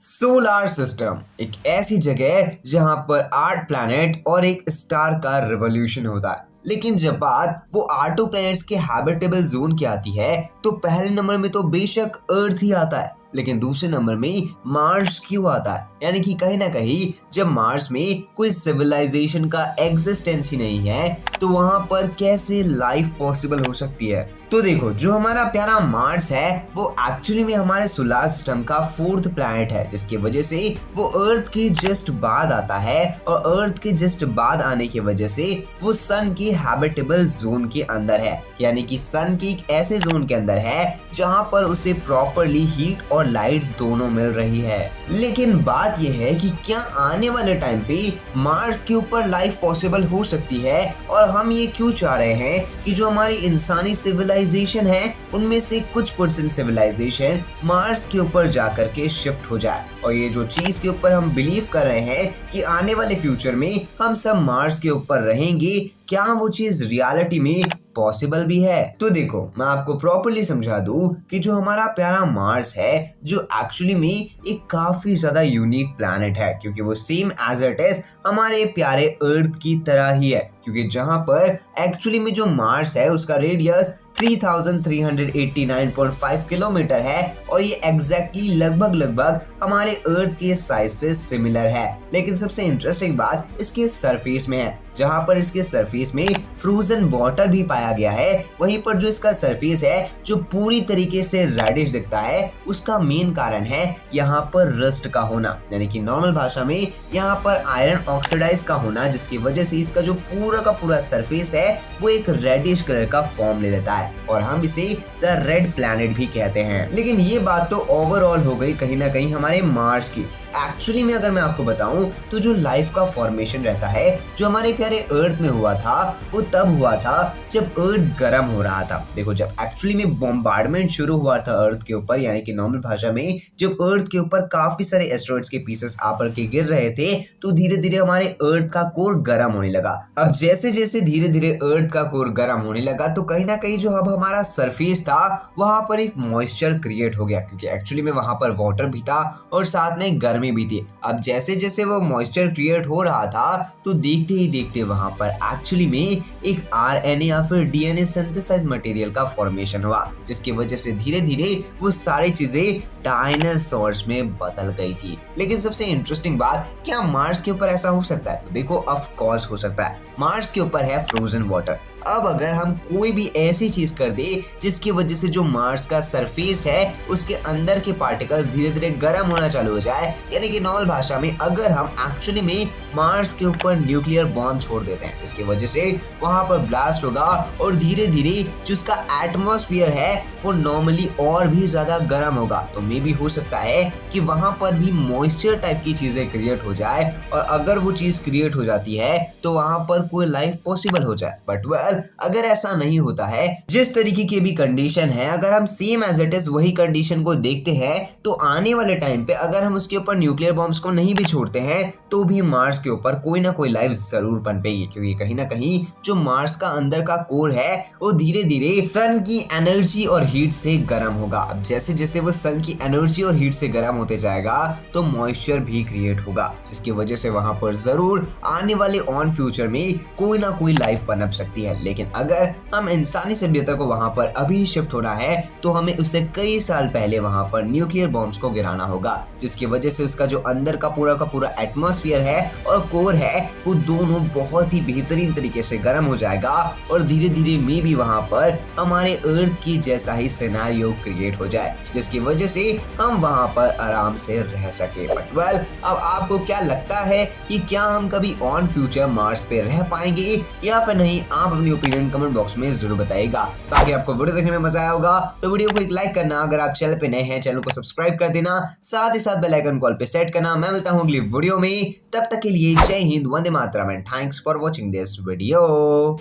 Solar system एक ऐसी जगह है जहां पर 8 प्लैनेट और एक स्टार का रिवॉल्यूशन होता है। लेकिन जब बात वो आठों प्लैनेट्स के हैबिटेबल जोन की आती है तो पहले नंबर में तो बेशक अर्थ ही आता है, लेकिन दूसरे नंबर में मार्स क्यों आता है? यानी कि कहीं ना कहीं जब मार्स में कोई सिविलाइजेशन का एग्जिस्टेंस ही नहीं है तो वहां पर कैसे लाइफ पॉसिबल हो सकती है? तो देखो, जो हमारा प्यारा मार्स है वो एक्चुअली में हमारे सोलार सिस्टम का 4th प्लैनेट है, जिसकी वजह से वो अर्थ के जस्ट बाद आता है और अर्थ के जस्ट बाद आने की वजह से वो सन की हैबिटेबल जोन के अंदर है। यानी कि सन की एक ऐसे जोन के अंदर है जहां पर उसे प्रॉपरली हीट और लाइट दोनों मिल रही है। लेकिन बात यह है कि क्या आने वाले टाइम पे मार्स के ऊपर लाइफ पॉसिबल हो सकती है, और हम ये क्यों चाह रहे हैं कि जो हमारी इंसानी सिविलाइजेशन है उनमें से कुछ परसेंट सिविलाइजेशन मार्स के ऊपर जाकर के शिफ्ट हो जाए। और ये जो चीज के ऊपर हम बिलीव कर रहे हैं कि आने वाले फ्यूचर में हम सब मार्स के ऊपर रहेंगे, क्या वो चीज रियलिटी में पॉसिबल भी है? तो देखो, मैं आपको प्रॉपर्ली समझा दूं कि जो हमारा प्यारा मार्स है जो एक्चुअली में एक काफी ज्यादा यूनिक प्लैनेट है, क्योंकि वो सेम एज इट इज हमारे प्यारे अर्थ की तरह ही है। क्योंकि जहां पर एक्चुअली में जो मार्स है उसका रेडियस 3389.5 किलोमीटर है और ये एग्जैक्टली लगभग हमारे अर्थ के साइज से सिमिलर है। लेकिन सबसे इंटरेस्टिंग बात इसके सरफेस में है, जहां पर इसके सरफेस में फ्रोजन वाटर भी पाया गया है। वहीं पर जो इसका सरफेस है जो पूरी तरीके से रेडिश दिखता है, उसका मेन कारण है यहाँ पर रस्ट का होना, यानी कि नॉर्मल भाषा में यहाँ पर आयरन ऑक्सीडाइज का होना, जिसकी वजह से इसका जो पूरा का पूरा सरफेस है वो एक रेडिश कलर का फॉर्म ले लेता है और हम इसे द रेड प्लैनेट भी कहते हैं। लेकिन ये बात तो ओवरऑल हो गई कहीं ना कहीं हमारे मार्स की। एक्चुअली में अगर मैं आपको बताऊं तो जो लाइफ का फॉर्मेशन रहता है जो हमारे प्यारे अर्थ में हुआ था वो तब हुआ था जब अर्थ गर्म हो रहा था। देखो, जब एक्चुअली में बॉम्बार्डमेंट शुरू हुआ था अर्थ के ऊपर, यानी कि नॉर्मल भाषा में जब अर्थ के ऊपर काफी सारे एस्टेरॉइड्स के पीसेस आकर के गिर रहे थे तो धीरे धीरे हमारे अर्थ का कोर गर्म होने लगा। अब जैसे जैसे धीरे धीरे अर्थ का कोर गर्म होने लगा तो कहीं ना कहीं जो अब हमारा सरफेस था वहां पर एक मॉइस्चर क्रिएट हो गया, क्योंकि एक्चुअली में वहां पर वाटर भी था और साथ में गर्मी भी थी। अब जैसे जैसे वो मॉइस्चर क्रिएट हो रहा था तो देखते ही देखते वहां पर एक्चुअली में एक आरएनए या फिर डीएनए सिंथेसाइज मटेरियल का फॉर्मेशन हुआ, जिसकी वजह से धीरे धीरे वो सारी चीजें डायनासोर्स में बदल गई थी। लेकिन सबसे इंटरेस्टिंग बात, क्या मार्स के ऊपर ऐसा हो सकता है? तो देखो, ऑफ कोर्स हो सकता है। मार्स के ऊपर है फ्रोजन वाटर। अब अगर हम कोई भी ऐसी चीज कर दे जिसकी वजह से जो मार्स का सरफेस है उसके अंदर के पार्टिकल्स धीरे धीरे गर्म होना चालू हो जाए, यानी कि नॉर्मल भाषा में अगर हम एक्चुअली में मार्स के ऊपर न्यूक्लियर बॉम्ब छोड़ देते हैं, इसकी वजह से वहां पर ब्लास्ट होगा और धीरे धीरे जो उसका एटमॉस्फेयर है वो नॉर्मली और भी ज्यादा गर्म होगा। तो मे भी हो सकता है कि वहां पर भी मॉइस्चर टाइप की चीजें क्रिएट हो जाए, और अगर वो चीज क्रिएट हो जाती है तो वहां पर कोई लाइफ पॉसिबल हो जाए। बट अगर ऐसा नहीं होता है, जिस तरीके की भी कंडीशन है, अगर हम सेम एज इट इज वही कंडीशन को देखते हैं तो आने वाले टाइम पे अगर हम उसके ऊपर न्यूक्लियर बॉम्ब्स को नहीं भी छोड़ते हैं तो भी मार्स के ऊपर कोई ना कोई लाइफ जरूर पनपेगी, क्योंकि कहीं ना कहीं जो मार्स का अंदर का कोर है वो धीरे धीरे सन की एनर्जी और हीट से गर्म होगा। अब जैसे जैसे वो सन की एनर्जी और हीट से गर्म होते जाएगा तो मॉइस्चर भी क्रिएट होगा, जिसकी वजह से वहां पर जरूर आने वाले ऑन फ्यूचर में कोई ना कोई लाइफ पनप सकती है। लेकिन अगर हम इंसानी सभ्यता को वहां पर अभी शिफ्ट होना है तो हमें उससे कई साल पहले वहां पर न्यूक्लियर बॉम्ब्स को गिराना होगा, जिसकी वजह से उसका जो अंदर का पूरा एटमॉस्फेयर है और कोर है वो दोनों बहुत ही बेहतरीन तरीके से गर्म हो जाएगा और धीरे धीरे में भी वहां पर हमारे अर्थ की जैसा ही सिनेरियो क्रिएट हो जाए, जिसकी वजह से हम वहां पर आराम से रह सके। बट वेल, अब आपको क्या लगता है कि क्या हम कभी ऑन फ्यूचर मार्स पे रह पाएंगे या फिर नहीं? आप अपनी ओपिनियन कमेंट बॉक्स में जरूर बताइएगा। ताकि आपको वीडियो देखने में मजा आया होगा तो वीडियो को एक लाइक करना, अगर आप चैनल पे नए हैं चैनल को सब्सक्राइब कर देना, साथ ही साथ बेल आइकन कॉल पे सेट करना। मैं मिलता हूँ अगली वीडियो में, तब तक के लिए Jai Hind, Vande Mataram and thanks for watching this video.